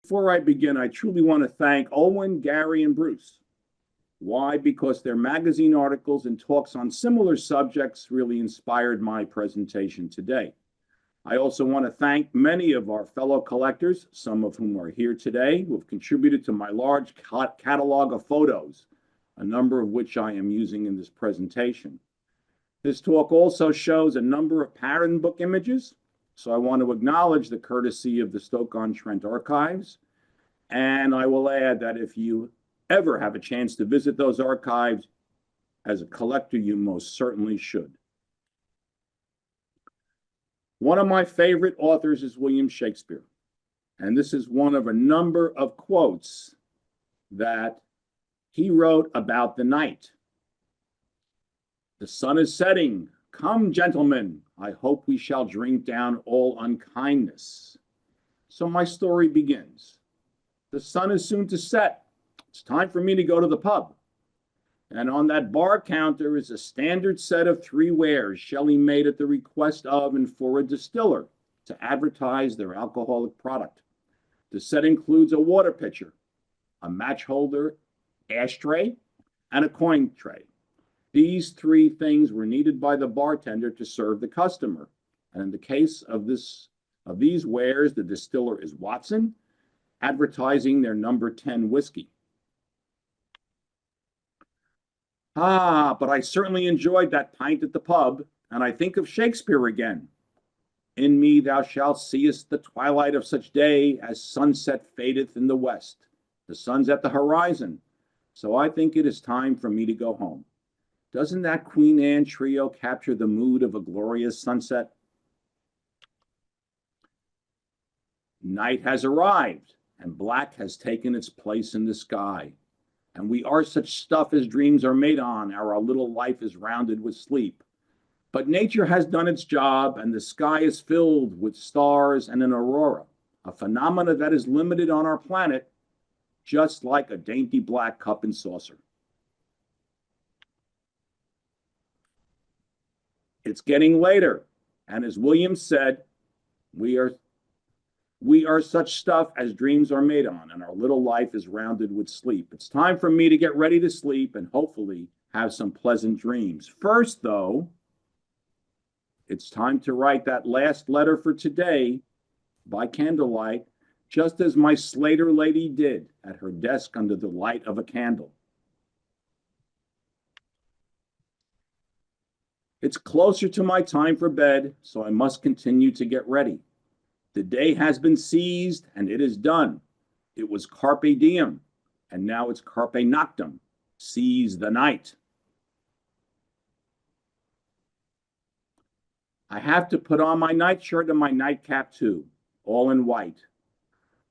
Before I begin, I truly want to thank Owen, Gary, and Bruce. Why? Because their magazine articles and talks on similar subjects really inspired my presentation today. I also want to thank many of our fellow collectors, some of whom are here today, who have contributed to my large catalog of photos, a number of which I am using in this presentation. This talk also shows a number of pattern book images, so I want to acknowledge the courtesy of the Stoke-on-Trent archives. And I will add that if you ever have a chance to visit those archives, as a collector, you most certainly should. One of my favorite authors is William Shakespeare. And this is one of a number of quotes that he wrote about the night. The sun is setting. Come, gentlemen, I hope we shall drink down all unkindness. So my story begins. The sun is soon to set. It's time for me to go to the pub. And on that bar counter is a standard set of 3 wares Shelley made at the request of and for a distiller to advertise their alcoholic product. The set includes a water pitcher, a match holder, ashtray, and a coin tray. These 3 things were needed by the bartender to serve the customer. And in the case of these wares, the distiller is Watson, advertising their number 10 whiskey. But I certainly enjoyed that pint at the pub, and I think of Shakespeare again. In me thou shalt seest the twilight of such day as sunset fadeth in the west. The sun's at the horizon, so I think it is time for me to go home. Doesn't that Queen Anne trio capture the mood of a glorious sunset? Night has arrived, and black has taken its place in the sky. And we are such stuff as dreams are made on. Our little life is rounded with sleep. But nature has done its job, and the sky is filled with stars and an aurora, a phenomena that is limited on our planet, just like a dainty black cup and saucer. It's getting later, and as William said, we are such stuff as dreams are made on, and our little life is rounded with sleep. It's time for me to get ready to sleep and hopefully have some pleasant dreams. First, though, it's time to write that last letter for today by candlelight, just as my Slater lady did at her desk under the light of a candle. It's closer to my time for bed, so I must continue to get ready. The day has been seized, and it is done. It was carpe diem, and now it's carpe noctem. Seize the night. I have to put on my nightshirt and my nightcap too, all in white.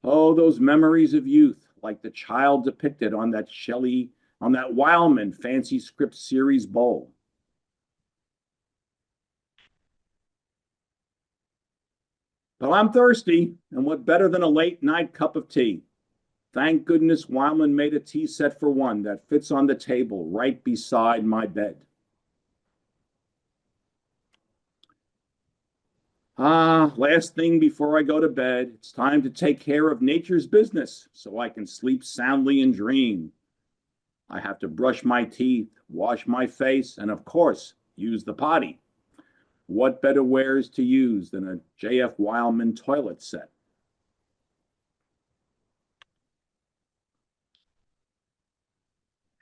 Oh, those memories of youth, like the child depicted on that Wildman fancy script series bowl. Well, I'm thirsty, and what better than a late night cup of tea? Thank goodness Wildman made a tea set for one that fits on the table right beside my bed. Last thing before I go to bed, it's time to take care of nature's business so I can sleep soundly and dream. I have to brush my teeth, wash my face, and of course, use the potty. What better wares to use than a J.F. Wildman toilet set?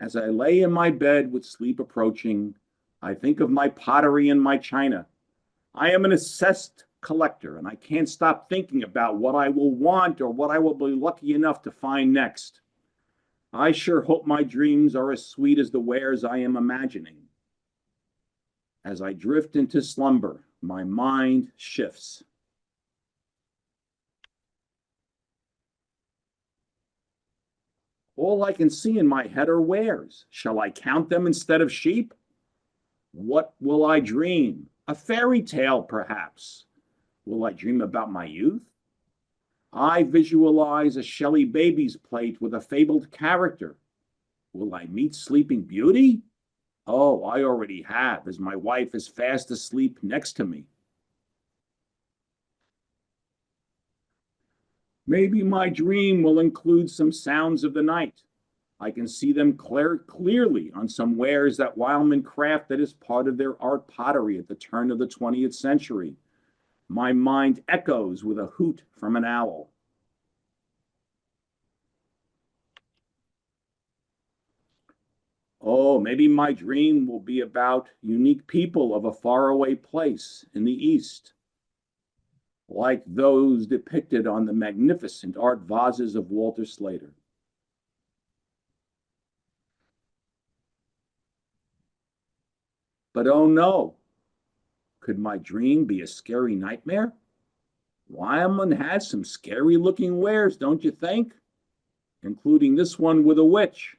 As I lay in my bed with sleep approaching, I think of my pottery and my china. I am an obsessed collector, and I can't stop thinking about what I will want or what I will be lucky enough to find next. I sure hope my dreams are as sweet as the wares I am imagining. As I drift into slumber, my mind shifts. All I can see in my head are wares. Shall I count them instead of sheep? What will I dream? A fairy tale, perhaps. Will I dream about my youth? I visualize a Shelley baby's plate with a fabled character. Will I meet Sleeping Beauty? Oh, I already have, as my wife is fast asleep next to me. Maybe my dream will include some sounds of the night. I can see them clearly on some wares that Wildman crafted as part of their art pottery at the turn of the 20th century. My mind echoes with a hoot from an owl. Oh, maybe my dream will be about unique people of a faraway place in the East, like those depicted on the magnificent art vases of Walter Slater. But oh no, could my dream be a scary nightmare? Wyman has some scary looking wares, don't you think? Including this one with a witch.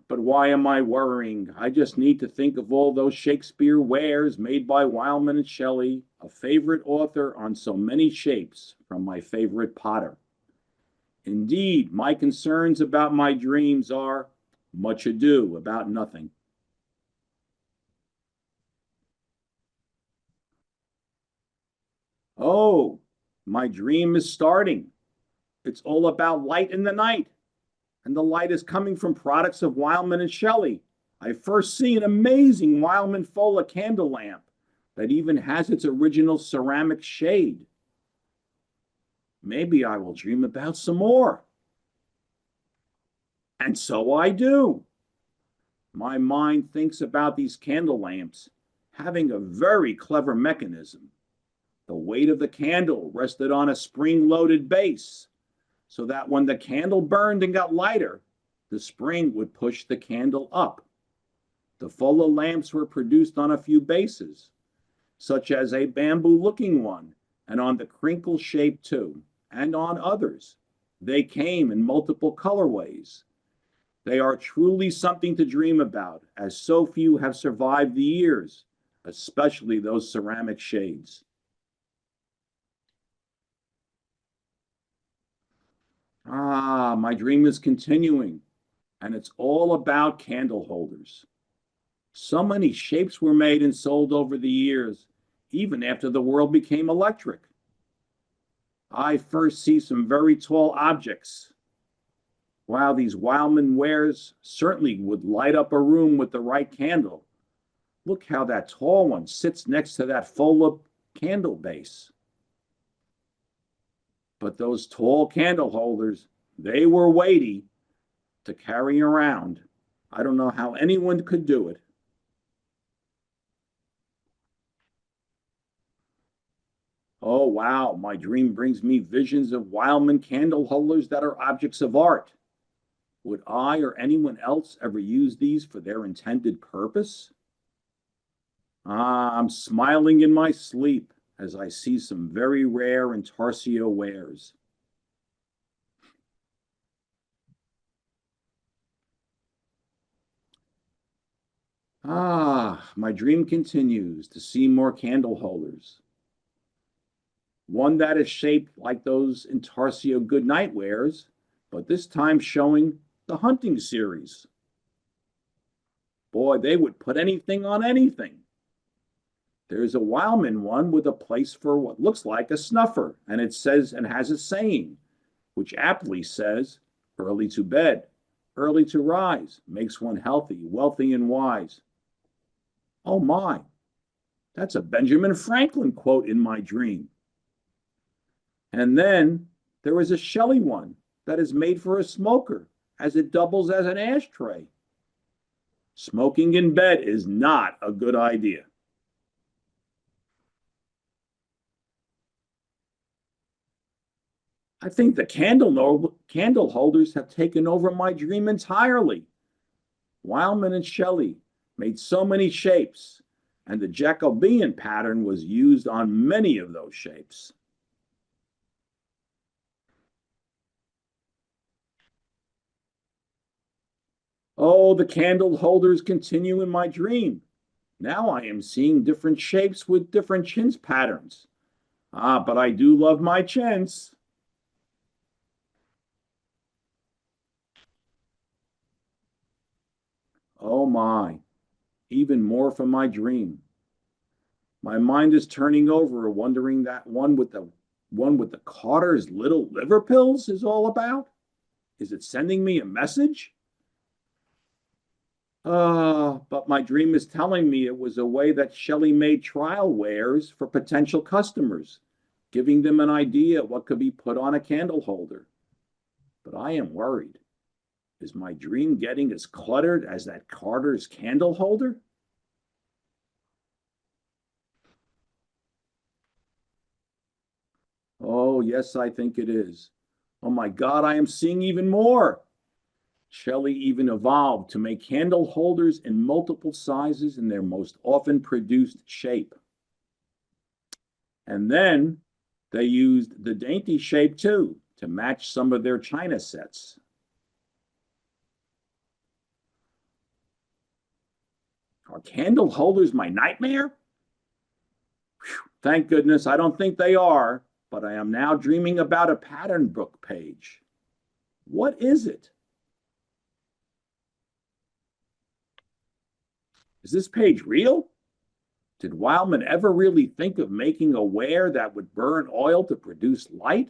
But why am I worrying? I just need to think of all those Shakespeare wares made by Wildman and Shelley, a favorite author on so many shapes from my favorite potter. Indeed, my concerns about my dreams are much ado about nothing. Oh, my dream is starting. It's all about light in the night, and the light is coming from products of Wildman and Shelley. I first see an amazing Wildman Fola candle lamp that even has its original ceramic shade. Maybe I will dream about some more. And so I do. My mind thinks about these candle lamps having a very clever mechanism. The weight of the candle rested on a spring-loaded base, so that when the candle burned and got lighter, the spring would push the candle up. The Fola lamps were produced on a few bases, such as a bamboo-looking one, and on the crinkle shape too, and on others. They came in multiple colorways. They are truly something to dream about, as so few have survived the years, especially those ceramic shades. My dream is continuing, and it's all about candle holders. So many shapes were made and sold over the years, even after the world became electric. I first see some very tall objects. Wow, these Wildman wares certainly would light up a room with the right candle. Look how that tall one sits next to that Fola candle base. But those tall candle holders, they were weighty to carry around. I don't know how anyone could do it. Oh, wow, my dream brings me visions of Wildman candle holders that are objects of art. Would I or anyone else ever use these for their intended purpose? I'm smiling in my sleep as I see some very rare intarsia wares. My dream continues to see more candle holders. One that is shaped like those intarsia goodnight wares, but this time showing the hunting series. Boy, they would put anything on anything. There's a Wildman one with a place for what looks like a snuffer, and it says and has a saying, which aptly says, early to bed, early to rise, makes one healthy, wealthy, and wise. Oh my, that's a Benjamin Franklin quote in my dream. And then there is a Shelley one that is made for a smoker, as it doubles as an ashtray. Smoking in bed is not a good idea. I think the candle holders have taken over my dream entirely. Wildman and Shelley made so many shapes, and the Jacobean pattern was used on many of those shapes. Oh, the candle holders continue in my dream. Now I am seeing different shapes with different chintz patterns. But I do love my chintz. Oh my, even more from my dream. My mind is turning over, wondering that one with the Carter's little liver pills is all about. Is it sending me a message? But my dream is telling me it was a way that Shelley made trial wares for potential customers, giving them an idea what could be put on a candle holder. But I am worried. Is my dream getting as cluttered as that Carter's candle holder? Oh, yes, I think it is. Oh my God, I am seeing even more. Shelley even evolved to make candle holders in multiple sizes in their most often produced shape. And then they used the dainty shape too to match some of their china sets. Are candle holders my nightmare? Whew, thank goodness I don't think they are, but I am now dreaming about a pattern book page. What is it? Is this page real? Did Wildman ever really think of making a ware that would burn oil to produce light?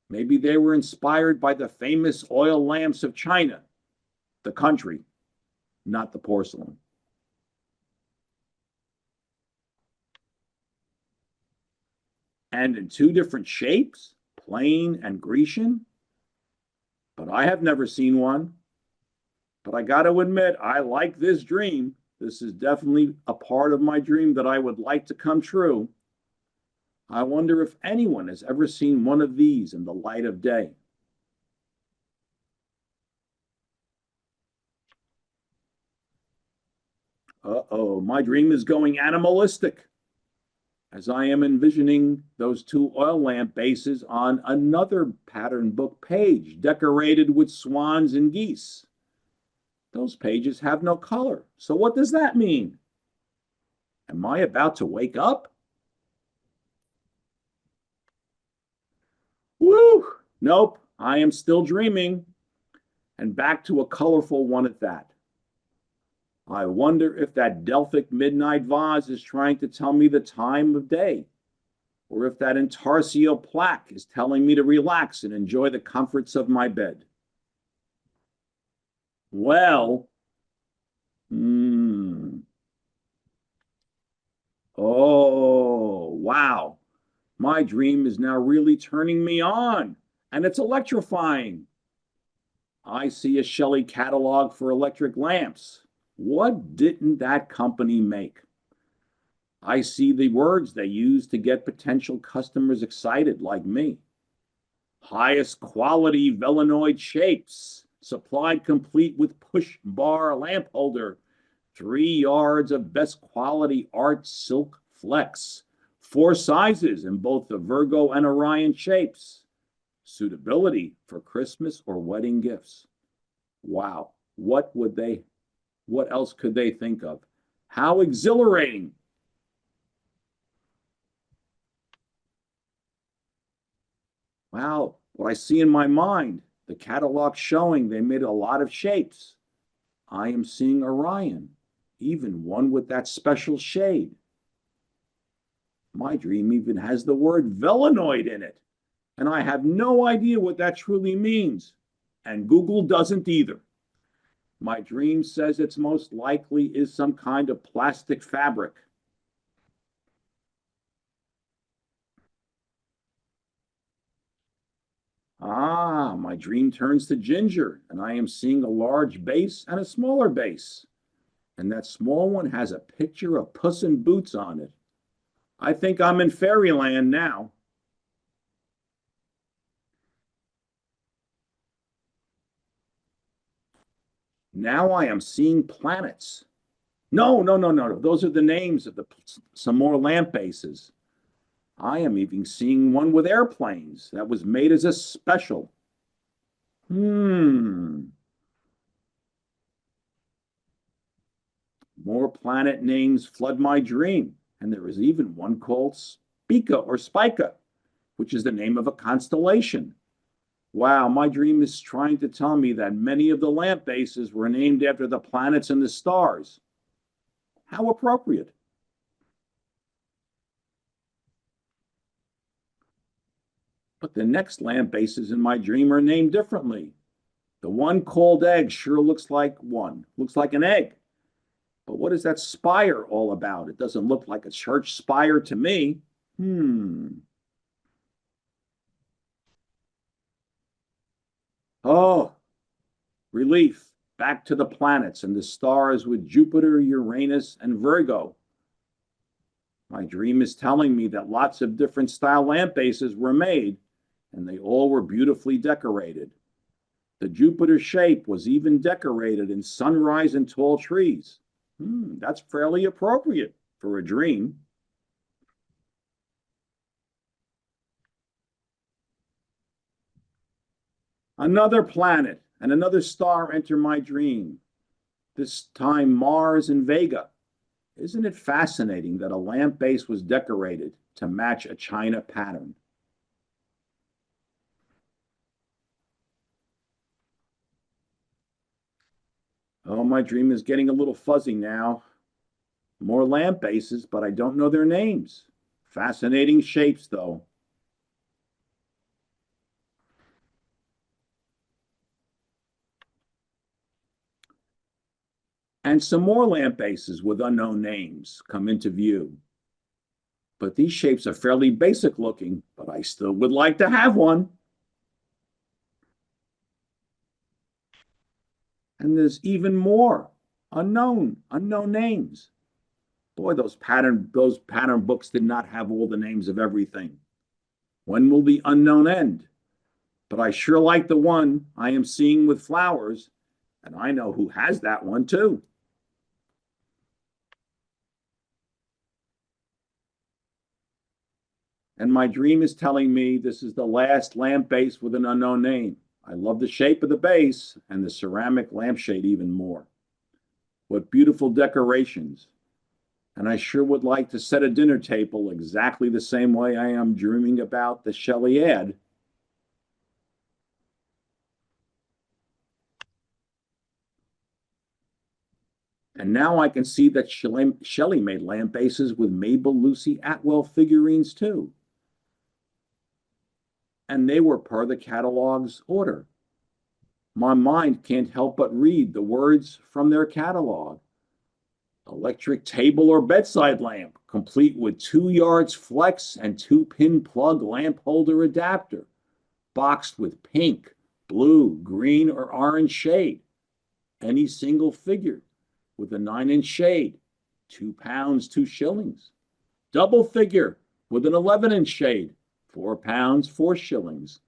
Maybe they were inspired by the famous oil lamps of China, the country, not the porcelain. And in two different shapes, plain and Grecian. But I have never seen one. But I got to admit, I like this dream. This is definitely a part of my dream that I would like to come true. I wonder if anyone has ever seen one of these in the light of day. Uh-oh, my dream is going animalistic as I am envisioning those two oil lamp bases on another pattern book page decorated with swans and geese. Those pages have no color. So what does that mean? Am I about to wake up? Woo! Nope, I am still dreaming. And back to a colorful one at that. I wonder if that Delphic midnight vase is trying to tell me the time of day, or if that intarsia plaque is telling me to relax and enjoy the comforts of my bed. Well, oh, wow. My dream is now really turning me on, and it's electrifying. I see a Shelley catalog for electric lamps. What didn't that company make? I see the words they use to get potential customers excited like me. Highest quality velenoid shapes, supplied complete with push bar lamp holder, 3 yards of best quality art silk flex, 4 sizes in both the Virgo and Orion shapes. Suitability for Christmas or wedding gifts. Wow, what else could they think of? How exhilarating. Wow, what I see in my mind, the catalog showing they made a lot of shapes. I am seeing Orion, even one with that special shade. My dream even has the word velenoid in it, and I have no idea what that truly means. And Google doesn't either. My dream says it's most likely is some kind of plastic fabric. Ah, my dream turns to ginger, and I am seeing a large base and a smaller base. And that small one has a picture of Puss in Boots on it. I think I'm in fairyland now. Now I am seeing planets. No, no, no, no. Those are the names of some more lamp bases. I am even seeing one with airplanes that was made as a special. Hmm. More planet names flood my dream, and there is even one called Spica, which is the name of a constellation. Wow, my dream is trying to tell me that many of the lamp bases were named after the planets and the stars. How appropriate. But the next lamp bases in my dream are named differently. The one called egg sure looks like an egg. But what is that spire all about? It doesn't look like a church spire to me. Oh, relief. Back to the planets and the stars with Jupiter, Uranus, and Virgo. My dream is telling me that lots of different style lamp bases were made, and they all were beautifully decorated. The Jupiter shape was even decorated in sunrise and tall trees. That's fairly appropriate for a dream. Another planet and another star enter my dream, this time Mars and Vega. Isn't it fascinating that a lamp base was decorated to match a china pattern? Oh, my dream is getting a little fuzzy now. More lamp bases, but I don't know their names. Fascinating shapes, though. And some more lamp bases with unknown names come into view. But these shapes are fairly basic looking, but I still would like to have one. And there's even more unknown names. Boy, those pattern books did not have all the names of everything. When will the unknown end? But I sure like the one I am seeing with flowers, and I know who has that one too. And my dream is telling me this is the last lamp base with an unknown name. I love the shape of the base and the ceramic lampshade even more. What beautiful decorations. And I sure would like to set a dinner table exactly the same way I am dreaming about the Shelley ad. And now I can see that Shelley made lamp bases with Mabel Lucy Atwell figurines too. And they were per the catalog's order. My mind can't help but read the words from their catalog. Electric table or bedside lamp, complete with 2 yards flex and 2-pin plug lamp holder adapter, boxed with pink, blue, green, or orange shade. Any single figure with a 9-inch shade, £2, 2 shillings. Double figure with an 11-inch shade, £4, 4 shillings.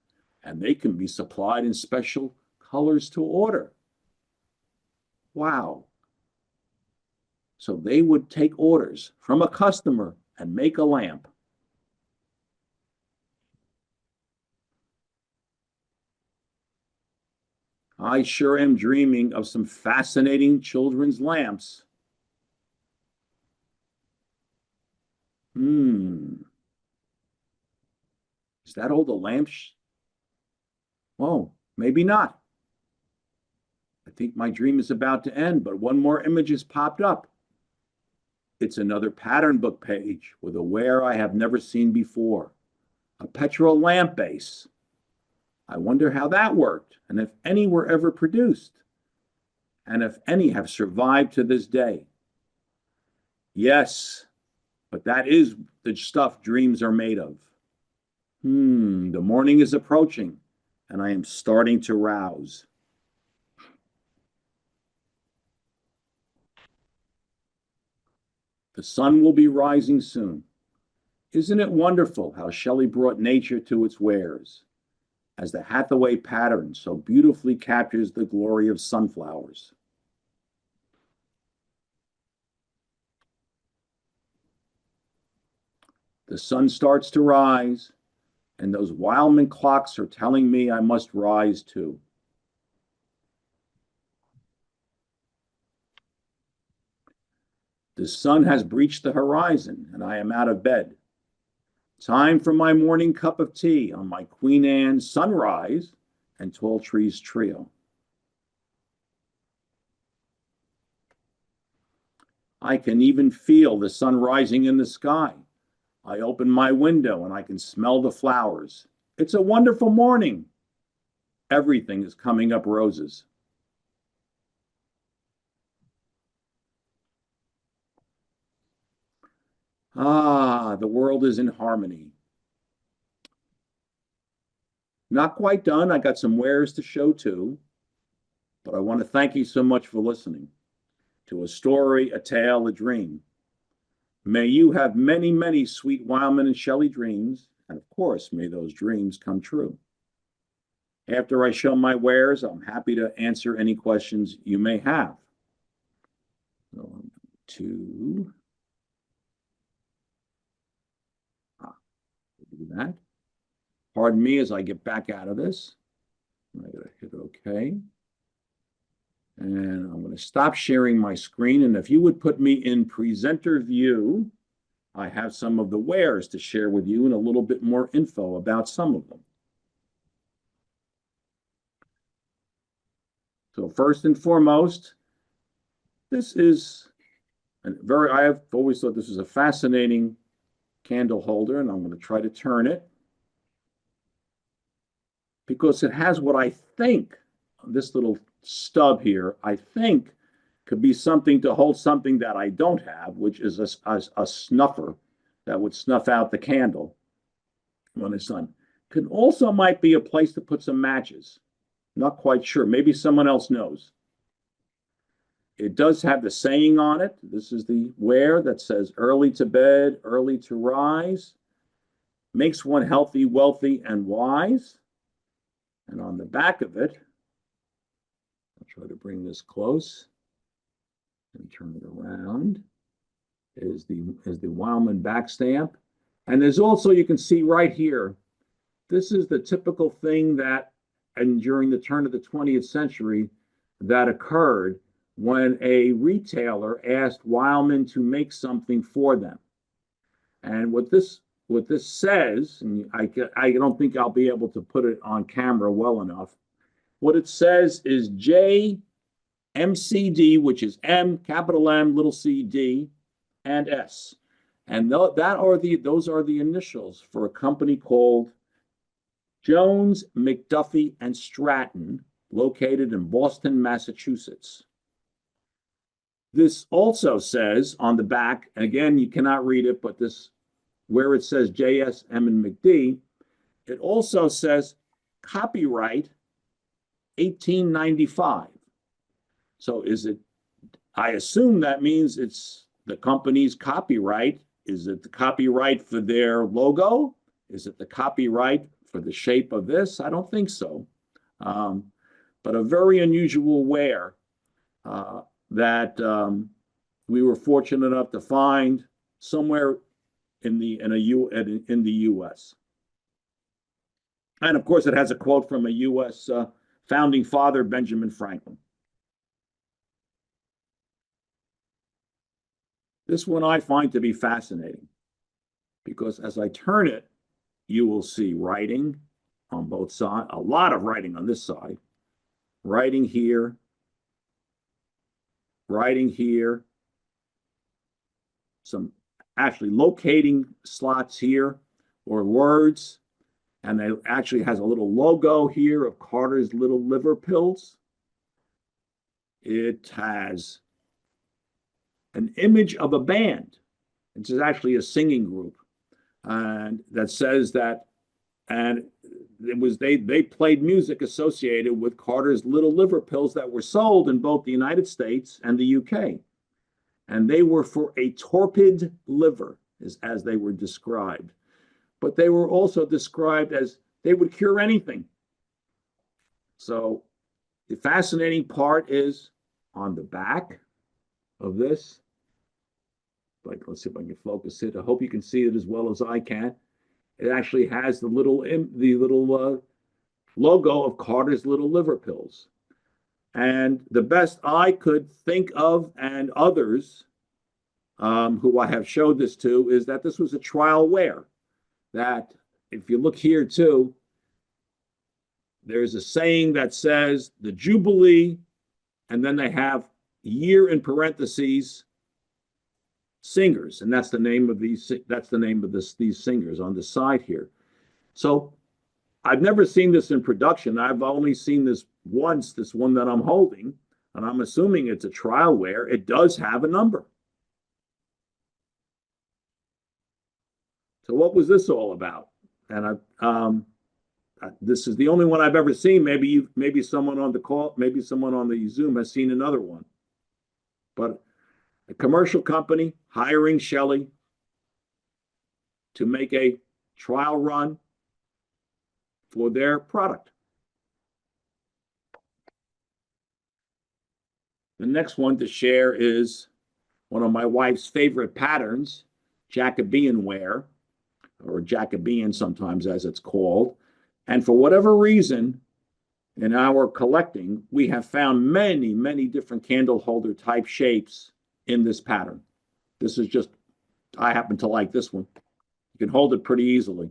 And they can be supplied in special colors to order. Wow. So they would take orders from a customer and make a lamp. I sure am dreaming of some fascinating children's lamps. Is that all the lamps? Oh, maybe not. I think my dream is about to end, but one more image has popped up. It's another pattern book page with a ware I have never seen before, a petrol lamp base. I wonder how that worked, and if any were ever produced, and if any have survived to this day. Yes, but that is the stuff dreams are made of. The morning is approaching, and I am starting to rouse. The sun will be rising soon. Isn't it wonderful how Shelley brought nature to its wares, as the Hathaway pattern so beautifully captures the glory of sunflowers? The sun starts to rise, and those Wildman clocks are telling me I must rise too. The sun has breached the horizon, and I am out of bed. Time for my morning cup of tea on my Queen Anne Sunrise and Tall Trees trio. I can even feel the sun rising in the sky. I open my window and I can smell the flowers. It's a wonderful morning. Everything is coming up roses. Ah, the world is in harmony. Not quite done. I got some wares to show too, but I want to thank you so much for listening to A Story, a Tale, a Dream. May you have many, many sweet Wildman and Shelley dreams, and of course, may those dreams come true. After I show my wares, I'm happy to answer any questions you may have. So I'm to do that. Pardon me as I get back out of this. I gotta hit OK. And I'm going to stop sharing my screen. And if you would put me in presenter view, I have some of the wares to share with you and a little bit more info about some of them. So first and foremost, this is I have always thought this is a fascinating candle holder, and I'm going to try to turn it because it has what I think, this little stub here, I think could be something to hold something that I don't have, which is a snuffer that would snuff out the candle when it's done. Could also might be a place to put some matches. Not quite sure. Maybe someone else knows. It does have the saying on it. This is the ware that says early to bed, early to rise, makes one healthy, wealthy, and wise. And on the back of it, I'll try to bring this close and turn it around, is the Wildman back stamp. And there's also, you can see right here, this is the typical thing that, and during the turn of the 20th century, that occurred when a retailer asked Wildman to make something for them. And what this says, and I don't think I'll be able to put it on camera well enough. What it says is JMCD, which is M, capital M, little c, D, and S. And those are the initials for a company called Jones, McDuffie, and Stratton, located in Boston, Massachusetts. This also says on the back, and again, you cannot read it, but this, where it says JS, M, and McD, it also says copyright 1895. So is it, I assume that means it's the company's copyright. Is it the copyright for their logo? Is it the copyright for the shape of this? I don't think so. But a very unusual ware that we were fortunate enough to find somewhere in the U.S. And of course, it has a quote from a U.S. Founding father, Benjamin Franklin. This one I find to be fascinating because as I turn it, you will see writing on both sides, a lot of writing on this side, writing here, some actually locating slots here or words, and it actually has a little logo here of Carter's Little Liver Pills. It has an image of a band. It's actually a singing group, and that says that, and it was they played music associated with Carter's Little Liver Pills that were sold in both the United States and the UK, and they were for a torpid liver, as they were described, but they were also described as they would cure anything. So the fascinating part is on the back of this. Like, let's see if I can focus it. I hope you can see it as well as I can. It actually has the little logo of Carter's Little Liver Pills. And the best I could think of, and others who I have showed this to, is that this was a trial wear. That if you look here too, there's a saying that says the Jubilee, and then they have year in parentheses, singers, and that's the name of these. That's the name of these singers on the side here. So I've never seen this in production. I've only seen this once, this one that I'm holding, and I'm assuming it's a trial wear. It does have a number. So what was this all about? And this is the only one I've ever seen. Maybe someone on the call, maybe someone on the Zoom has seen another one. But a commercial company hiring Shelley to make a trial run for their product. The next one to share is one of my wife's favorite patterns, Jacobean wear, or Jacobean sometimes as it's called. And for whatever reason, in our collecting, we have found many, many different candle holder type shapes in this pattern. This is just, I happen to like this one. You can hold it pretty easily.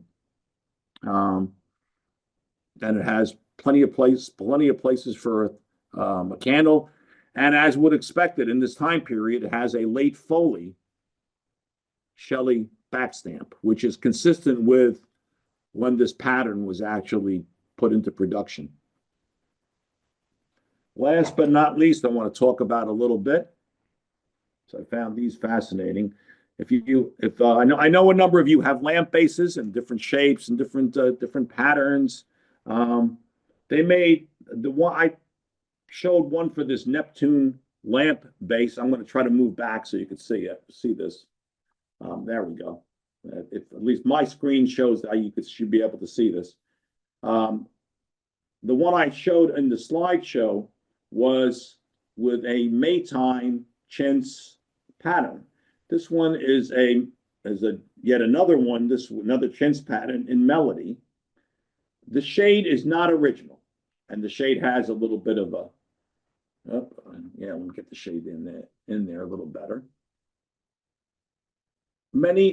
And it has plenty of places for a candle. And as would expected in this time period, it has a late Foley Shelley backstamp, which is consistent with when this pattern was actually put into production. Last but not least, I want to talk about a little bit. So I found these fascinating. I know a number of you have lamp bases and different shapes and different patterns. They made the one I showed one for this Neptune lamp base. I'm going to try to move back so you can see it. See this. There we go. At least my screen shows that you should be able to see this. The one I showed in the slideshow was with a Maytime chintz pattern. This one is yet another one. Another chintz pattern in melody. The shade is not original, and the shade has a little bit of a. Let me get the shade in there a little better.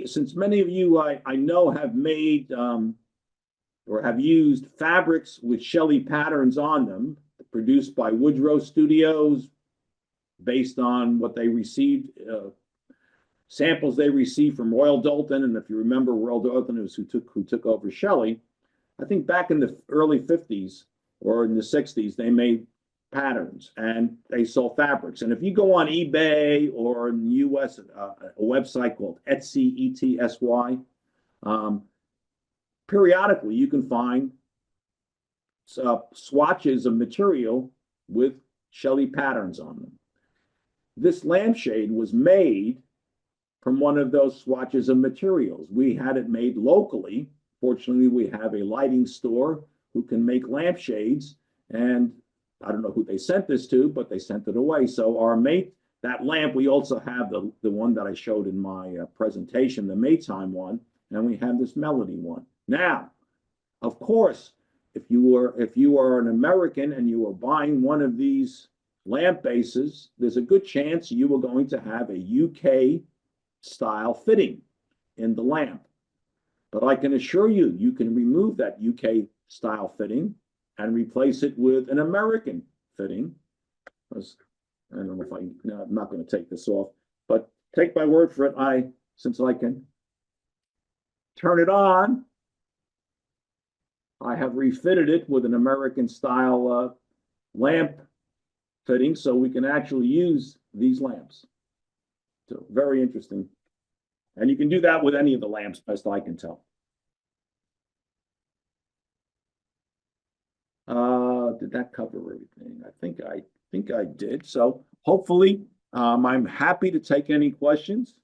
Since many of you I know have made or have used fabrics with Shelley patterns on them, produced by Woodrow Studios, based on what they received, samples they received from Royal Doulton. And if you remember, Royal Doulton was who took over Shelley. I think back in the early 50s or in the 60s, they made patterns and they sold fabrics. And if you go on eBay or in the US, a website called Etsy, ETSY, periodically you can find swatches of material with Shelley patterns on them. This lampshade was made from one of those swatches of materials. We had it made locally. Fortunately, we have a lighting store who can make lampshades, and I don't know who they sent this to, but they sent it away. So that lamp, we also have the one that I showed in my presentation, the Maytime one, and we have this melody one. Now, of course, if you are an American and you are buying one of these lamp bases, there's a good chance you are going to have a UK style fitting in the lamp. But I can assure you, you can remove that UK style fitting and replace it with an American fitting. I don't know if no, I'm not going to take this off, but take my word for it. Since I can turn it on, I have refitted it with an American style lamp fitting, so we can actually use these lamps. So very interesting. And you can do that with any of the lamps, best I can tell. Did that cover everything? I think I did. So hopefully, I'm happy to take any questions.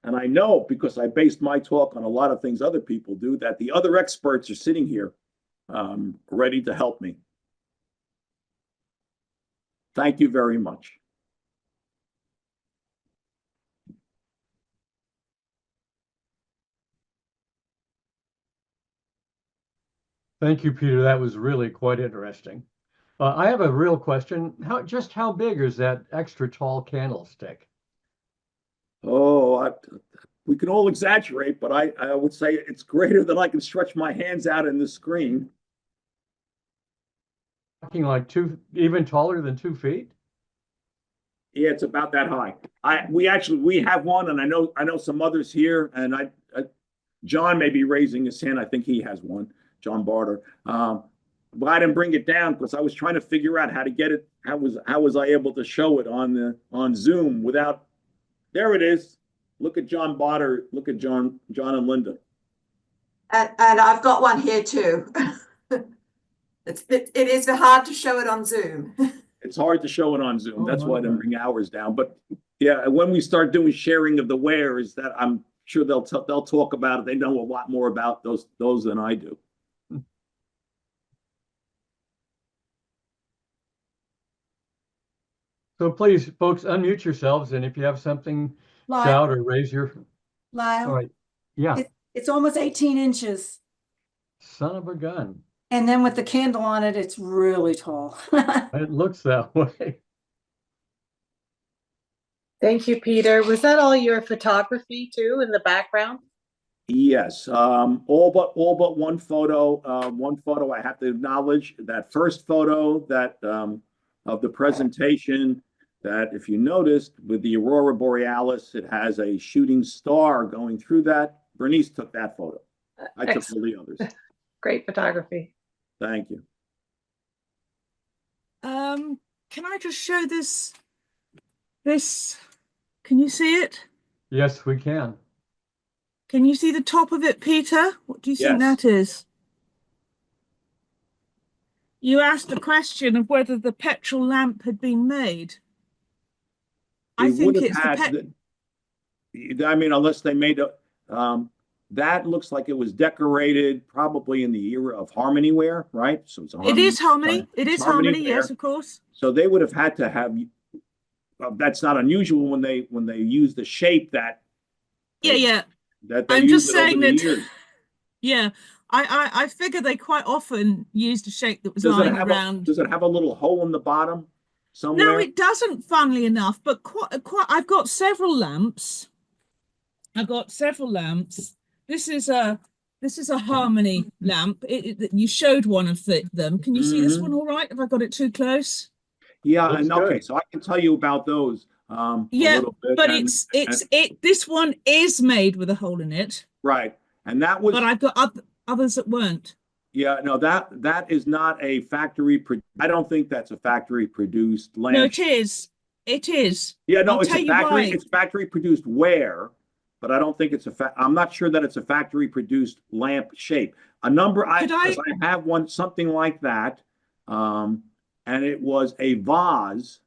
And I know, because I based my talk on a lot of things other people do, that the other experts are sitting here ready to help me. Thank you very much. Thank you, Peter. That was really quite interesting. I have a real question. How big is that extra tall candlestick? Oh, we can all exaggerate, but I would say it's greater than I can stretch my hands out in the screen. Talking like even taller than 2 feet? Yeah, it's about that high. We have one, and I know some others here, and John may be raising his hand. I think he has one. John Barter. But I didn't bring it down because I was trying to figure out how to get it. How was I able to show it on Zoom without? There it is. Look at John Barter. Look at John and Linda. And I've got one here too. It is hard to show it on Zoom. It's hard to show it on Zoom. Oh, That's why I didn't okay. bring ours down. But yeah, when we start doing sharing of the wares, that I'm sure they'll talk about it. They know a lot more about those than I do. So please, folks, unmute yourselves, and if you have something, shout or raise your. Lyle, All right. Yeah. it's almost 18 inches. Son of a gun. And then with the candle on it, it's really tall. It looks that way. Thank you, Peter. Was that all your photography too in the background? Yes, all but one photo. One photo I have to acknowledge, that first photo that of the presentation, that if you noticed with the Aurora Borealis, it has a shooting star going through that. Bernice took that photo. I took all the others. Great photography. Thank you. Can I just show this? Can you see it? Yes, we can. Can you see the top of it, Peter? What do you think Yes. that is? You asked the question of whether the petrol lamp had been made. I They think would it's have had I mean, unless they made a, that looks like it was decorated probably in the era of Harmony ware, right? So it's a It is Harmony. sorry, It is Harmony Harmony. Yes, ware. of course. So they would have had to have. That's not unusual when they use the shape that. Yeah. That they I'm use just it over saying the that. years. Yeah, I figure they quite often used a shape that was Does it lying have around. does it have a little hole in the bottom somewhere? No, it doesn't, funnily enough, but quite I've got several lamps. This is a Harmony lamp. You showed one of them. Can you see this one all right? Have I got it too close? Yeah, Looks and okay, good. so I can tell you about those a Yeah, little bit. but and, this one is made with a hole in it, right, and that was but I've got others that weren't. yeah, no, that is not a factory. I don't think that's a factory produced lamp. No, it is. It is. Yeah, no, I'll it's tell a you factory. why. It's factory produced ware, but I don't think it's I'm not sure that it's a factory produced lamp shape. I have one something like that, and it was a vase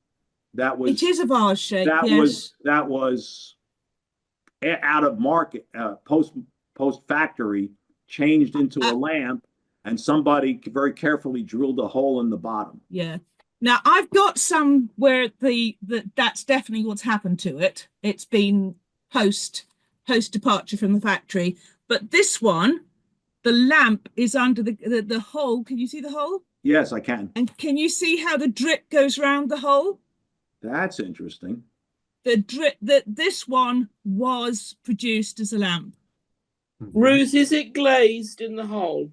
that was. It is a vase shape. That Yes. was out of market, post factory, changed into a lamp, and somebody very carefully drilled a hole in the bottom. Yeah. Now I've got some where that's definitely what's happened to it. It's been post departure from the factory. But this one, the lamp is under the hole. Can you see the hole? Yes, I can. And can you see how the drip goes round the hole? That's interesting. The drip this one was produced as a lamp. Ruth, is it glazed in the hole?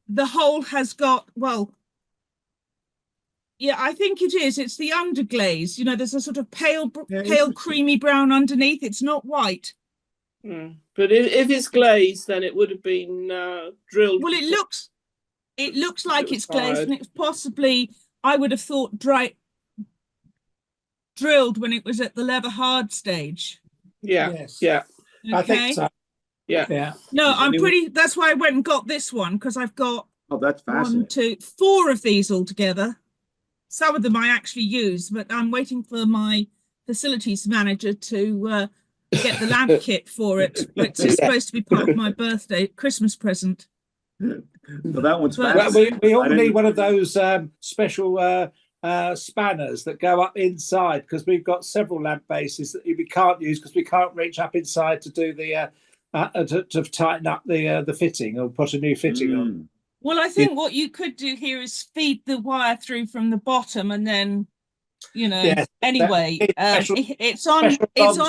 The hole has got, well, yeah, I think it is. It's the underglaze. You know, there's a sort of pale creamy brown underneath. It's not white. But if it's glazed, then it would have been drilled. Well, it looks like it's glazed, fired. and it's possibly, I would have thought, drilled when it was at the leather hard stage. Yeah, Yes. yeah, Okay? I think so. yeah. Yeah. No, that's why I went and got this one, because I've got Oh, that's fascinating. 4 of these altogether. Some of them I actually use, but I'm waiting for my facilities manager to get the lamp kit for it, which is supposed to be part of my Christmas present. So that one's Well, Well, fascinating. we all I didn't- need one of those special spanners that go up inside, because we've got several lamp bases that we can't use because we can't reach up inside to do the to tighten up the fitting or put a new fitting on. Well, I think what you could do here is feed the wire through from the bottom, and then, you know, Yes, anyway, it's on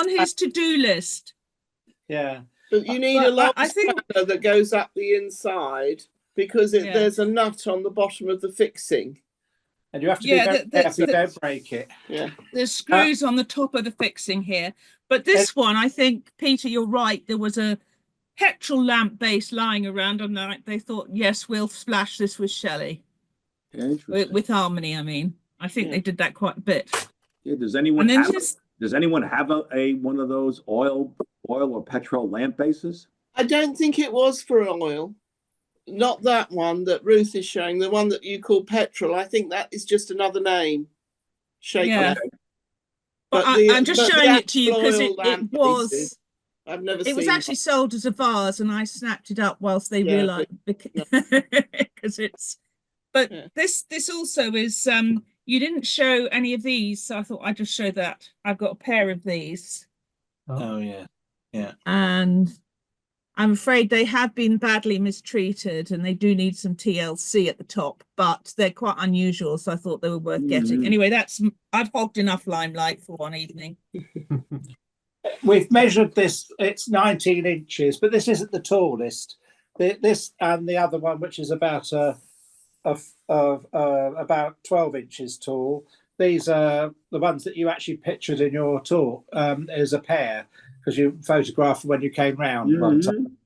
his to-do list. Yeah. But you need But a long I think- spanner that goes up the inside, because Yeah. there's a nut on the bottom of the fixing. And you have to Yeah, be very careful you don't break it. Yeah. There's screws on the top of the fixing here, but this one, I think, Peter, you're right. There was a petrol lamp base lying around, and they thought, yes, we'll splash this with Shelley. Interesting. With harmony, I mean. I think they did that quite a bit. Yeah, does And anyone then have just a one of those oil or petrol lamp bases? I don't think it was for oil. Not that one that Ruth is showing, the one that you call petrol. I think that is just another name. Yeah. But the- I'm just but the showing it to you because actual oil it lamp was bases, I've never it seen was actually one. sold as a vase, and I snapped it up whilst they Yeah, realized because it's. But Yeah. this also is you didn't show any of these, so I thought I'd just show that. I've got a pair of these, Oh yeah, yeah. and I'm afraid they have been badly mistreated, and they do need some TLC at the top, but they're quite unusual, so I thought they were worth getting. Mhm. Anyway, I've hogged enough limelight for one evening. We've measured this. It's 19 inches, but this isn't the tallest. This and the other one, which is about about 12 inches tall. These are the ones that you actually pictured in your talk as a pair, because you photographed when you came round one time.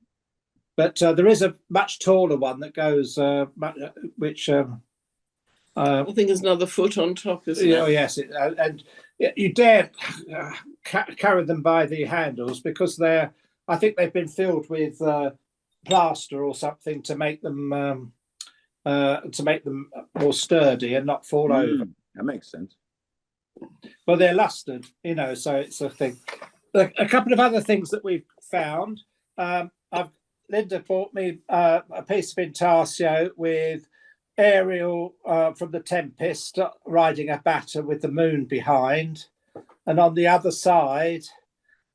But there is a much taller one that goes, which I think there's another foot on top, isn't oh it? yes, and you dare carry them by the handles because they're. I think they've been filled with plaster or something to make them more sturdy and not fall over. That makes sense. Well, they're lustered, so it's a thing. A couple of other things that we've found. Linda bought me a piece of intarsia with Ariel from The Tempest riding a batter with the moon behind, and on the other side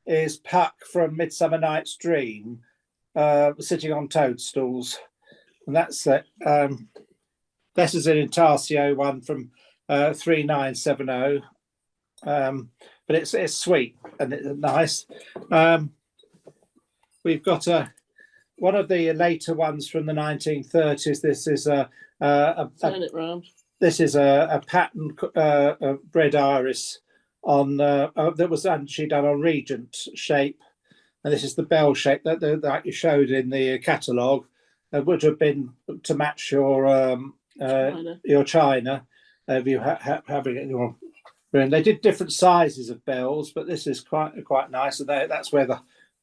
is Puck from Midsummer Night's Dream sitting on toadstools, and that's it. This is an intarsio one from 3970, but it's sweet and it's nice. We've got one of the later ones from the 1930s. This is Turn it round. This is a pattern bread iris on that was actually done on Regent shape, and this is the bell shape that you showed in the catalogue. It would have been to match your china if you having it in your room. They did different sizes of bells, but this is quite nice, and that's where the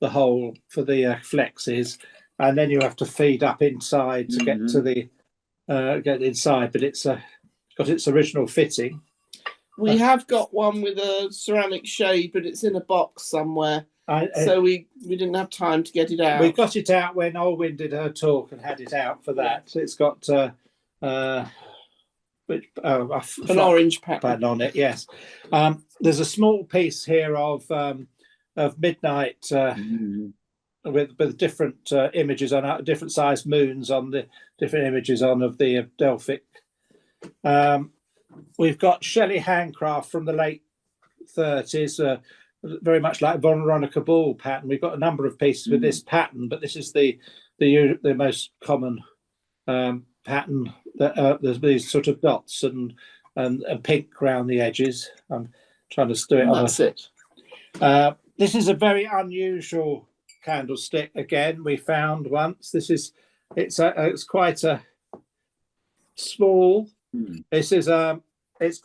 hole for the flex is, and then you have to feed up inside to get to the get inside, but it's got its original fitting. We have got one with a ceramic shade, but it's in a box somewhere. So we didn't have time to get it out. We got it out when Olwyn did her talk and had it out for that. So it's got an orange pattern on it. Yes, there's a small piece here of midnight with different images on different sized moons on the different images on of the Delphic. We've got Shelley handcraft from the late 30s. Very much like Veronica Ball pattern. We've got a number of pieces with this pattern, but this is the most common pattern. That there's these sort of dots and pink around the edges. I'm trying to do it. That's it. This is a very unusual candlestick. Again, we found once. It's quite a small. This is it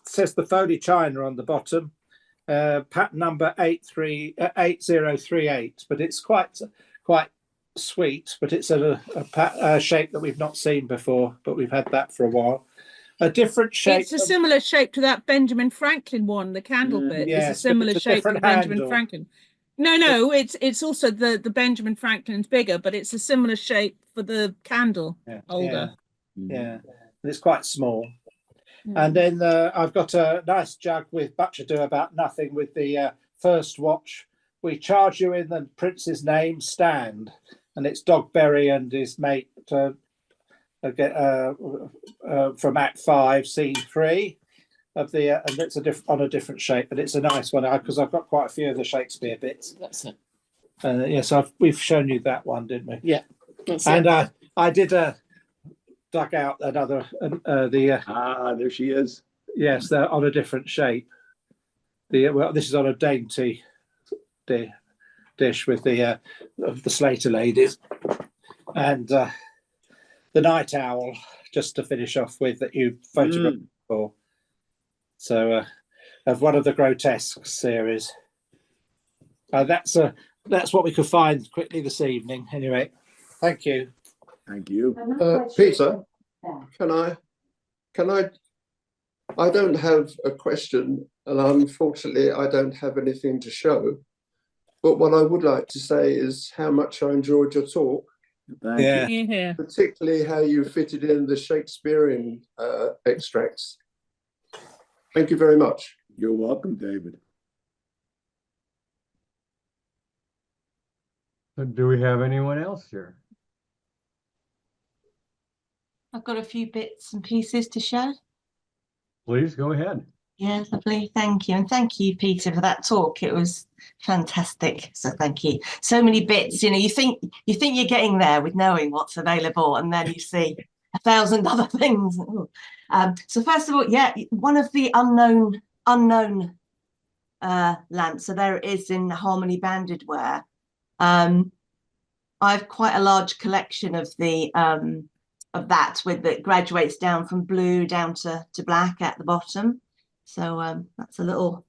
says the Foley China on the bottom. Pattern number 8038, but it's quite sweet, but it's a shape that we've not seen before, but we've had that for a while. A different shape. It's a similar shape to that Benjamin Franklin one, the candle bit. Yes, it's a similar it's a shape to different Benjamin handle. Franklin. No, it's also the Benjamin Franklin's bigger, but it's a similar shape for the candle holder. Yeah, and it's quite small. And then I've got a nice jug with much ado about nothing with the first watch. We charge you in the prince's name, stand, and it's Dogberry and his mate from Act 5, Scene 3 of the, and it's on a different shape, but it's a nice one because I've got quite a few of the Shakespeare bits. That's it. Yes, we've shown you that one, didn't we? Yeah. That's and it. I did dug out another there she is. Yes, they're on a different shape. This is on a dainty dish with the Slater ladies, and the night owl, just to finish off with, that you photographed before. So of one of the grotesque series. That's what we could find quickly this evening. Anyway, thank you. Thank you. Peter, can I don't have a question, and unfortunately I don't have anything to show, but what I would like to say is how much I enjoyed your talk. Thank you. Yeah. Particularly how you fitted in the Shakespearean extracts. Thank you very much. You're welcome, David. So do we have anyone else here? I've got a few bits and pieces to share. Please go ahead. Yeah, lovely. Thank you. And thank you, Peter, for that talk. It was fantastic. So thank you. So many bits, you think you're getting there with knowing what's available, and then you see 1,000 other things. So first of all, yeah, one of the unknown lamps. So there it is in Harmony banded ware. I've quite a large collection of the of that that graduates down from blue down to black at the bottom. So that's a little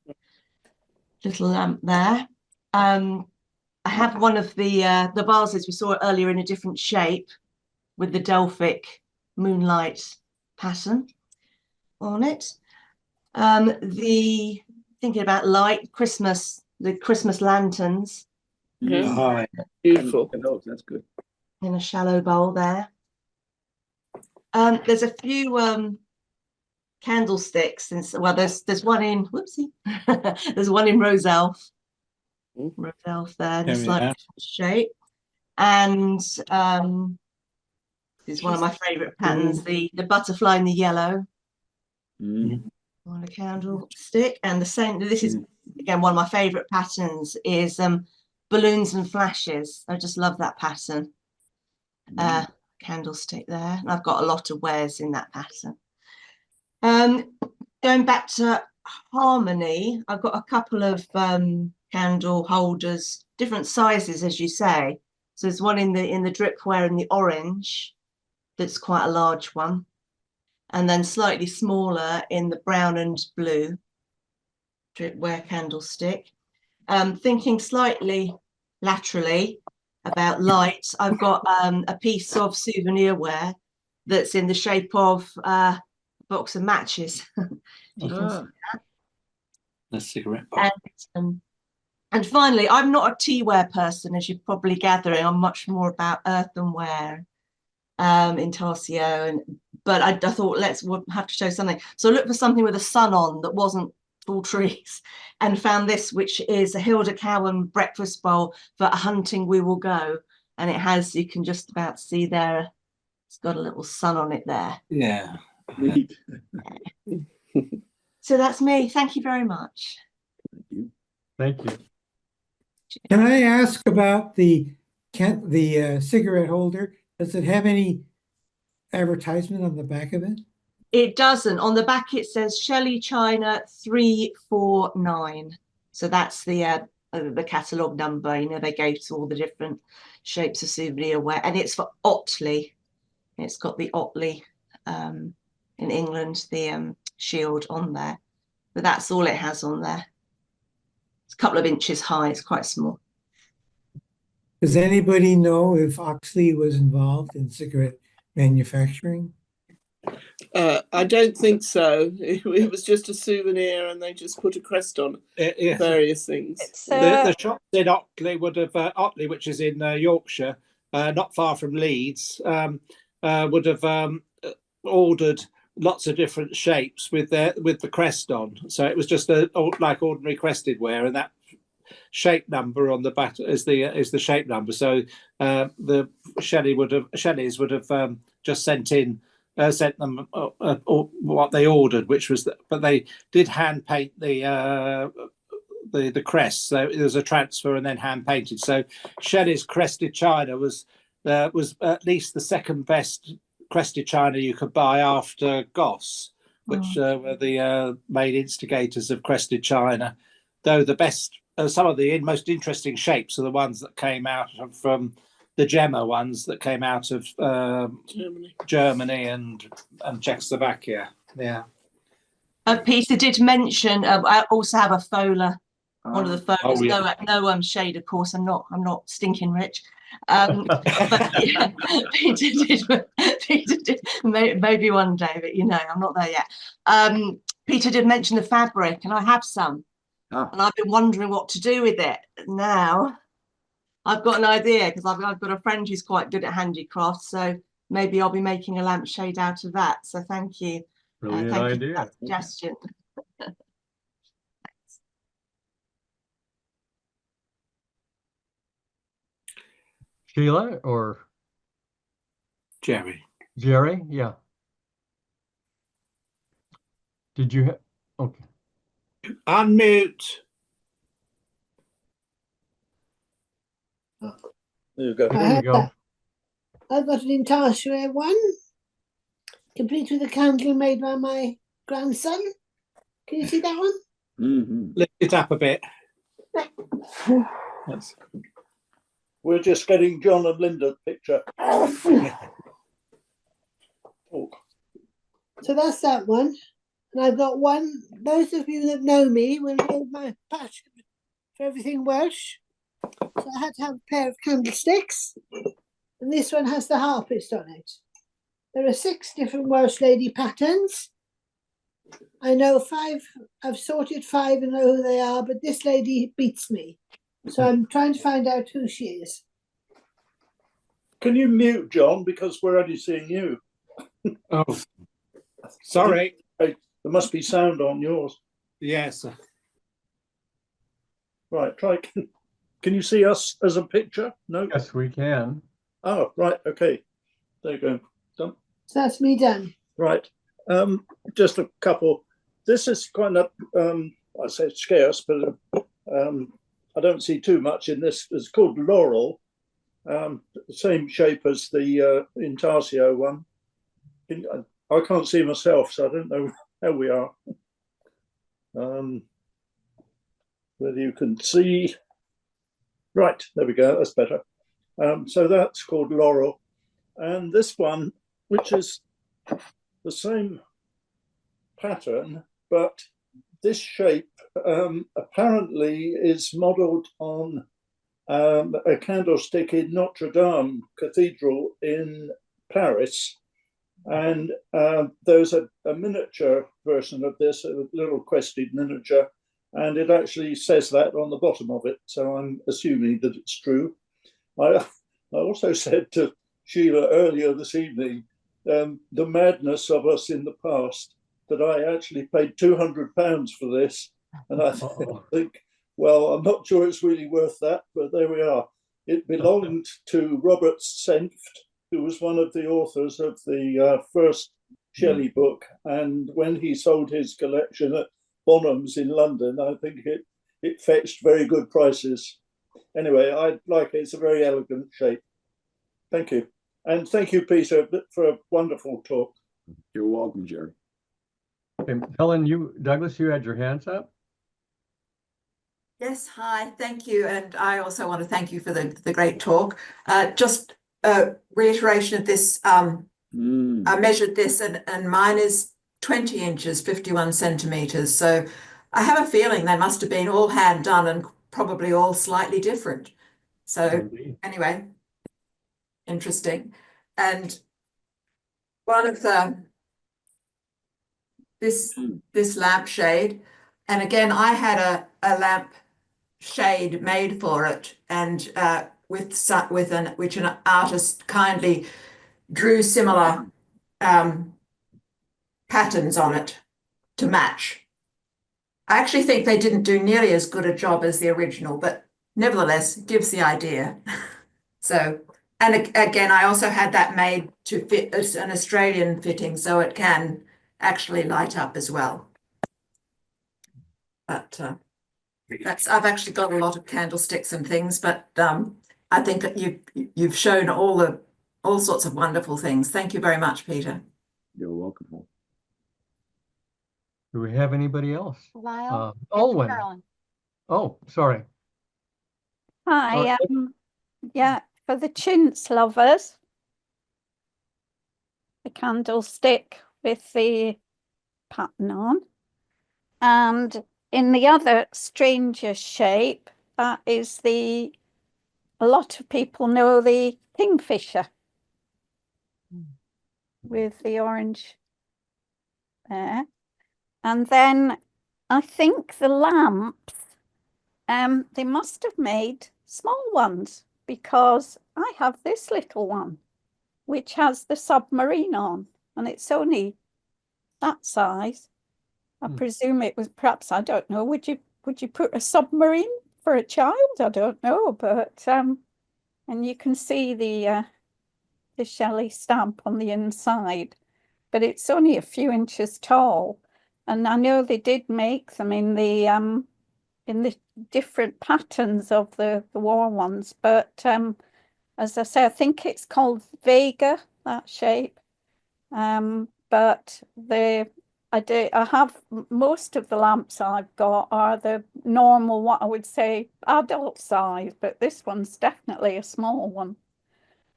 lamp there. I have one of the vases we saw earlier in a different shape with the Delphic moonlight pattern on it. Thinking about light, the Christmas lanterns. Beautiful. That's good. In a shallow bowl there. There's a few candlesticks. There's one in there's one in Roself. Roself there, in a slightly shape. And this is one of my favourite patterns, the butterfly in the yellow. On a candlestick. And the same, this is again one of my favourite patterns, is balloons and flashes. I just love that pattern. Candlestick there. And I've got a lot of wares in that pattern. Going back to Harmony, I've got a couple of candle holders, different sizes, as you say. So there's one in the dripware in the orange, that's quite a large one, and then slightly smaller in the brown and blue dripware candlestick. Thinking slightly laterally about light, I've got a piece of souvenir ware that's in the shape of a box of matches. You can see that. A cigarette box. And finally, I'm not a teaware person, as you're probably gathering. I'm much more about earthenware, intarsia, but I thought we'll have to show something. So I looked for something with a sun on that wasn't tall trees, and found this, which is a Hilda Cowan breakfast bowl for a hunting we will go. And it has, you can just about see there, it's got a little sun on it there. Yeah. Neat. So that's me. Thank you very much. Thank you. Can I ask about the cigarette holder? Does it have any advertisement on the back of it? It doesn't. On the back it says Shelley China 349. So that's the catalogue number. They go to all the different shapes of souvenir ware, and it's for Otley. It's got the Otley in England, the shield on there, but that's all it has on there. It's a couple of inches high. It's quite small. Does anybody know if Oxley was involved in cigarette manufacturing? I don't think so. It was just a souvenir, and they just put a crest on various things. The shops in Otley Otley, which is in Yorkshire, not far from Leeds, would have ordered lots of different shapes with the crest on. So it was just like ordinary crested ware, and that shape number on the back is the shape number. So the Shelleys would have just sent them what they ordered, which was but they did hand paint the crest. So there was a transfer and then hand painted. So Shelley's crested china was at least the second best crested china you could buy after Goss, which were the main instigators of crested china. Though the best some of the most interesting shapes are the ones that came out of the Gemma ones that came out of Germany and Czechoslovakia. Yeah. Peter did mention I also have a Fola, one of the Folas. Oh, yeah. No shade, of course. I'm not stinking rich. But yeah, Peter did maybe one day, but I'm not there yet. Peter did mention the fabric, and I have some, and I've been wondering what to do with it. Now I've got an idea, because I've got a friend who's quite good at handicraft, so maybe I'll be making a lampshade out of that. So thank you. Brilliant Thank you idea. for that suggestion. Sheila or Jerry? Jerry? Yeah. Did you have? Okay. Unmute. There you go. There you go. I've got an International one, complete with a candle made by my grandson. Can you see that one? Mm-hmm. Lift it up a bit. We're just getting John and Linda's picture. So that's that one. And I've got one, those of you that know me will know my passion for everything Welsh. So I had to have a pair of candlesticks. And this one has the harpist on it. There are 6 different Welsh lady patterns. I know 5, I've sorted 5 and know who they are, but this lady beats me. So I'm trying to find out who she is. Can you mute, John, because we're only seeing you? Oh, sorry. There must be sound on yours. Yes. Right, try. Can you see us as a picture? No? Yes, we can. Oh, right, okay. There you go. Done. So that's me done. Right. Just a couple. This is quite I say scarce, but I don't see too much in this. It's called Laurel. The same shape as the Intarsio one. I can't see myself, so I don't know how we are. Whether you can see. Right, there we go, that's better. So that's called Laurel. And this one, which is the same pattern, but this shape apparently is modelled on a candlestick in Notre Dame Cathedral in Paris. And there's a miniature version of this, a little quested miniature, and it actually says that on the bottom of it. So I'm assuming that it's true. I also said to Sheila earlier this evening, the madness of us in the past, that I actually paid £200 for this. And I think, well, I'm not sure it's really worth that, but there we are. It belonged to Robert Senft, who was one of the authors of the first Shelley book. And when he sold his collection at Bonham's in London, I think it fetched very good prices. Anyway, I like it. It's a very elegant shape. Thank you. And thank you, Peter, for a wonderful talk. You're welcome, Jerry. Okay, Helen, Douglas, you had your hands up. Yes, hi, thank you. And I also want to thank you for the great talk. Just a reiteration of this, I measured this and mine is 20 inches, 51 centimeters. So I have a feeling they must have been all hand done and probably all slightly different. So anyway, interesting. And one of this lampshade, and again, I had a lamp shade made for it, and which an artist kindly drew similar patterns on it to match. I actually think they didn't do nearly as good a job as the original, but nevertheless, it gives the idea. So, and again, I also had that made to fit an Australian fitting, so it can actually light up as well. But I've actually got a lot of candlesticks and things, but I think that you've shown all sorts of wonderful things. Thank you very much, Peter. You're welcome. Do we have anybody else? Lyle, Olwen. Carolyn. Oh, sorry. Hi, yeah, for the chintz lovers, the candlestick with the pattern on. And in the other stranger shape, that is a lot of people know the kingfisher with the orange there. And then I think the lamps, they must have made small ones because I have this little one, which has the submarine on, and it's only that size. I presume it was perhaps, I don't know, would you put a submarine for a child? I don't know, but and you can see the Shelley stamp on the inside, but it's only a few inches tall. And I know they did make them in the different patterns of the war ones, but as I say, I think it's called Vega, that shape. But I have most of the lamps I've got are the normal, what I would say adult size, but this one's definitely a small one.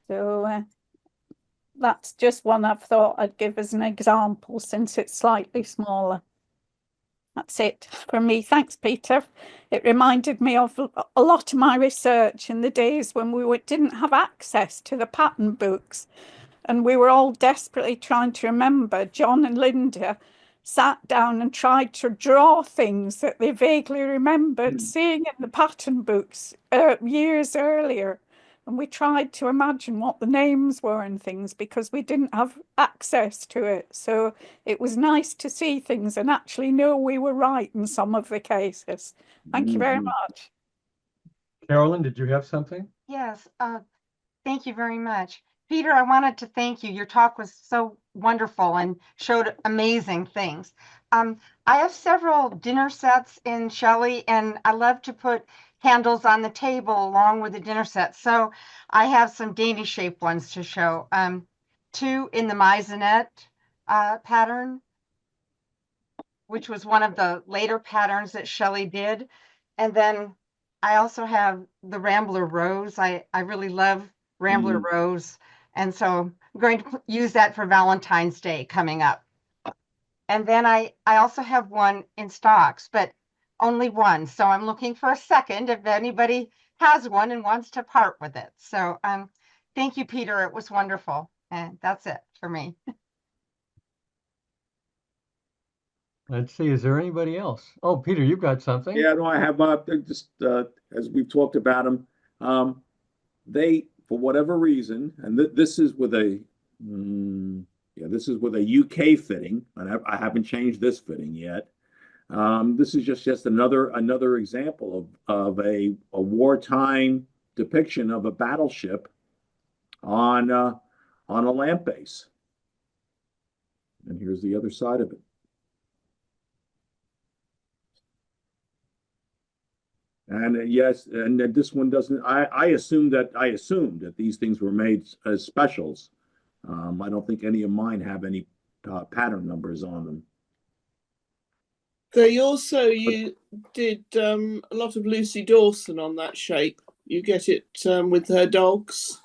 So that's just one I've thought I'd give as an example since it's slightly smaller. That's it for me. Thanks, Peter. It reminded me of a lot of my research in the days when we didn't have access to the pattern books, and we were all desperately trying to remember. John and Linda sat down and tried to draw things that they vaguely remembered seeing in the pattern books years earlier. And we tried to imagine what the names were and things because we didn't have access to it. So it was nice to see things and actually know we were right in some of the cases. Thank you very much. Carolyn, did you have something? Yes, thank you very much. Peter, I wanted to thank you. Your talk was so wonderful and showed amazing things. I have several dinner sets in Shelley, and I love to put candles on the table along with the dinner set. So I have some Danish shaped ones to show. Two in the maisonette pattern, which was one of the later patterns that Shelley did. And then I also have the Rambler Rose. I really love Rambler Rose. And so I'm going to use that for Valentine's Day coming up. And then I also have one in stocks, but only one. So I'm looking for a second if anybody has one and wants to part with it. So thank you, Peter. It was wonderful. And that's it for me. Let's see, is there anybody else? Oh, Peter, you've got something. Yeah, no, I have just as we've talked about them, they, for whatever reason, and this is with a this is with a UK fitting, and I haven't changed this fitting yet. This is just another example of a wartime depiction of a battleship on a lamp base. And here's the other side of it. And yes, and this one doesn't. I assumed that these things were made as specials. I don't think any of mine have any pattern numbers on them. They also you did a lot of Lucy Dawson on that shape. You get it with her dogs.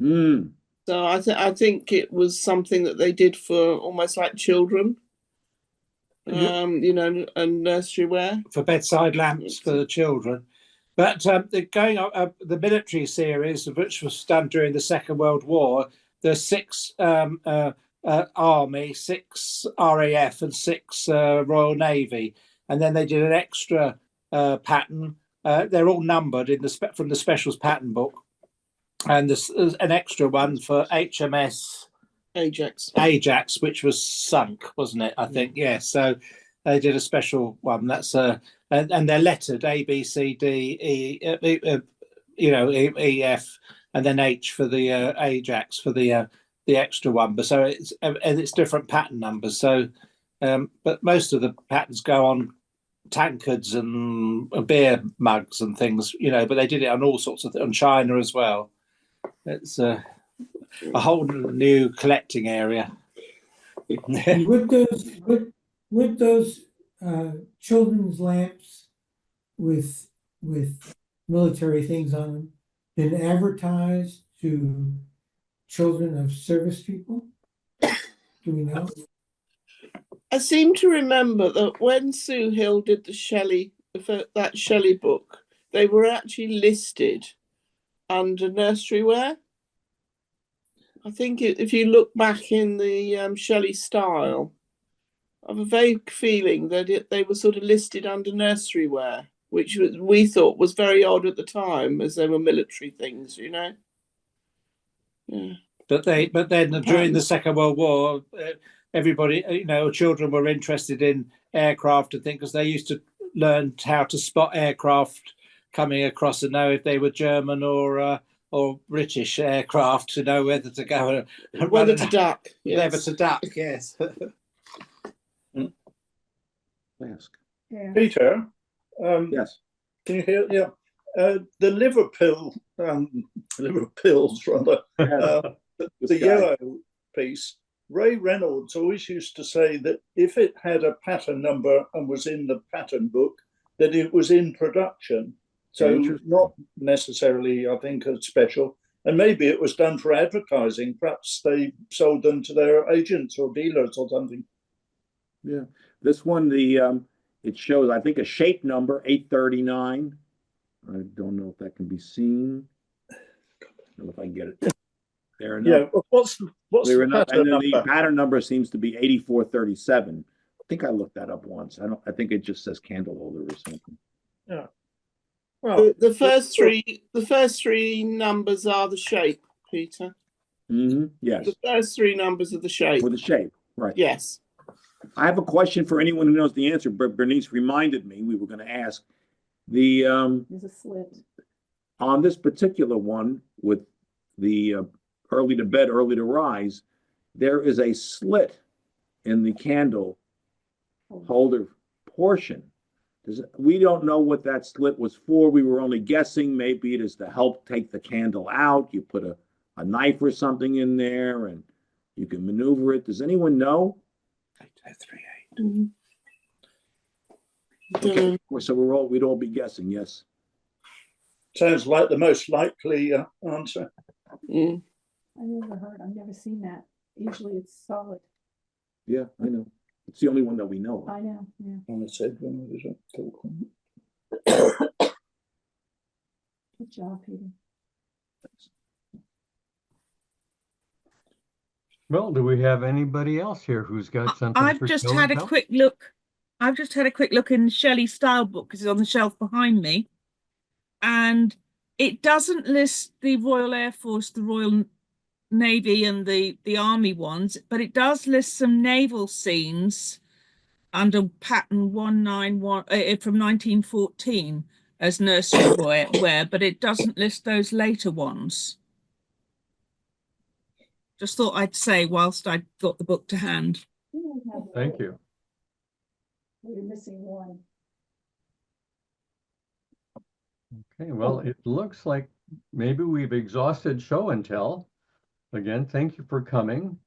So I think it was something that they did for almost like children. You know, and nursery wear for bedside lamps for the children. But going up the military series, which was done during the Second World War, there's 6 Army, 6 RAF, and 6 Royal Navy, and then they did an extra pattern. They're all numbered in from the specials pattern book, and there's an extra one for HMS Ajax, which was sunk, wasn't it? I think, yeah. So they did a special one. That's and they're lettered A, B, C, D, E, E, F, and then H for the Ajax for the extra one. But so it's different pattern numbers. So, but most of the patterns go on tankards and beer mugs and things, But they did it on all sorts of on china as well. It's a whole new collecting area. Would those children's lamps with military things on them been advertised to children of service people? Do we know? I seem to remember that when Sue Hill did the that Shelley book, they were actually listed under nursery wear. I think if you look back in the Shelley style, I have a vague feeling that they were sort of listed under nursery wear, which we thought was very odd at the time, as they were military things, you know. Yeah. But then during the Second World War, everybody, you know, children were interested in aircraft and things because they used to learn how to spot aircraft coming across and know if they were German or British aircraft, to know whether to go and whether to duck. Yes. Whether to duck, yes. Ask. Yeah. Peter, Yes. can you hear? Yeah. The liver pills, rather, the yellow piece, Ray Reynolds always used to say that if it had a pattern number and was in the pattern book, that it was in production. So not necessarily, I think, a special. And maybe it was done for advertising. Perhaps they sold them to their agents or dealers or something. Yeah. This one, it shows, I think, a shape number, 839. I don't know if that can be seen. I don't know if I can get it. There enough. Yeah, what's the pattern and then the number? pattern number seems to be 8437. I think I looked that up once. I think it just says candle holder or something. Yeah. Well, the first three numbers are the shape, Peter. Yes. The first three numbers are the shape. For the shape, right. Yes. I have a question for anyone who knows the answer, but Bernice reminded me we were going to ask. There's a slit. On this particular one with the early to bed, early to rise, there is a slit in the candle holder portion. We don't know what that slit was for. We were only guessing. Maybe it is to help take the candle out. You put a knife or something in there and you can maneuver it. Does anyone know? 838. Okay. So we'd all be guessing, yes. Sounds like the most likely answer. I never heard. I've never seen that. Usually it's solid. Yeah, I know. It's the only one that we know of. I know. Yeah. Good job, Peter. Well, do we have anybody else here who's got something? I've just had a quick look. I've just had a quick look in Shelley's style book because it's on the shelf behind me. And it doesn't list the Royal Air Force, the Royal Navy and the Army ones, but it does list some naval scenes under pattern 191 from 1914 as nursery wear, but it doesn't list those later ones. Just thought I'd say whilst I got the book to hand. Thank you. We're missing one. Okay, well, it looks like maybe we've exhausted show and tell. Again, thank you for coming.